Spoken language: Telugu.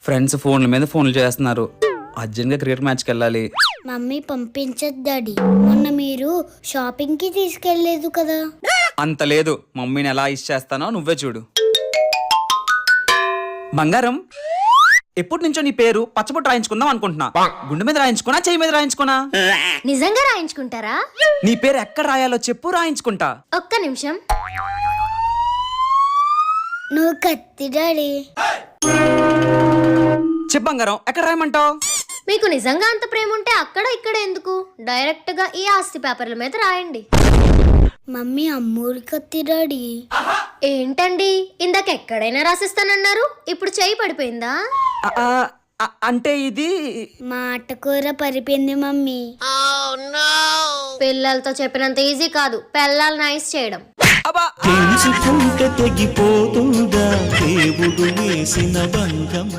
ఫ్రెండ్స్ ఫోన్ల మీద ఫోన్లు చేస్తున్నారు. అర్జెంట్ గా క్రికెట్ మ్యాచ్కి వెళ్ళాలి. మమ్మీ పంపించదు డాడీ. మొన్న మీరు షాపింగ్ కి తీసుకెళ్లేదు కదా. అంత లేదు, మమ్మీని ఎలా ఇచ్చేస్తానో నువ్వే చూడు. బంగారం, ఎప్పటి నుంచో నీ పేరు పచ్చబొట్టు రాయించుకుందాం అనుకుంటున్నా. గుండె మీద రాయించుకున్నా, చెయ్యి మీద రాయించుకున్నా? నిజంగా రాయించుకుంటారా? నీ పేరు ఎక్కడ రాయాలో చెప్పు, రాయించుకుంటా. ఒక్క నిమిషం. నువ్వు కత్తి డాడీ. చెప్పు బంగారం, ఎక్కడ రాయమంటావు? మీకు నిజంగా అంత ప్రేమ ఉంటే అక్కడ ఇక్కడ ఎందుకు, డైరెక్ట్ గా ఈ ఆస్తి పేపర్ల మీద రాయండి. మమ్మీ అమ్మూరి కత్తి డాడీ. ఏంటండి, ఇందాక ఎక్కడైనా రాసిస్తానన్నారు, ఇప్పుడు చెయ్యి పడిపోయిందా? అంటే ఇది మాట కూర పరిపోయింది మమ్మీ. పిల్లలతో చెప్పినంత ఈజీ కాదు పిల్లల్ని నైస్ చేయడం. తెలుసుకుంటే తెగిపోతుందా దేవుడు వేసిన బంధం.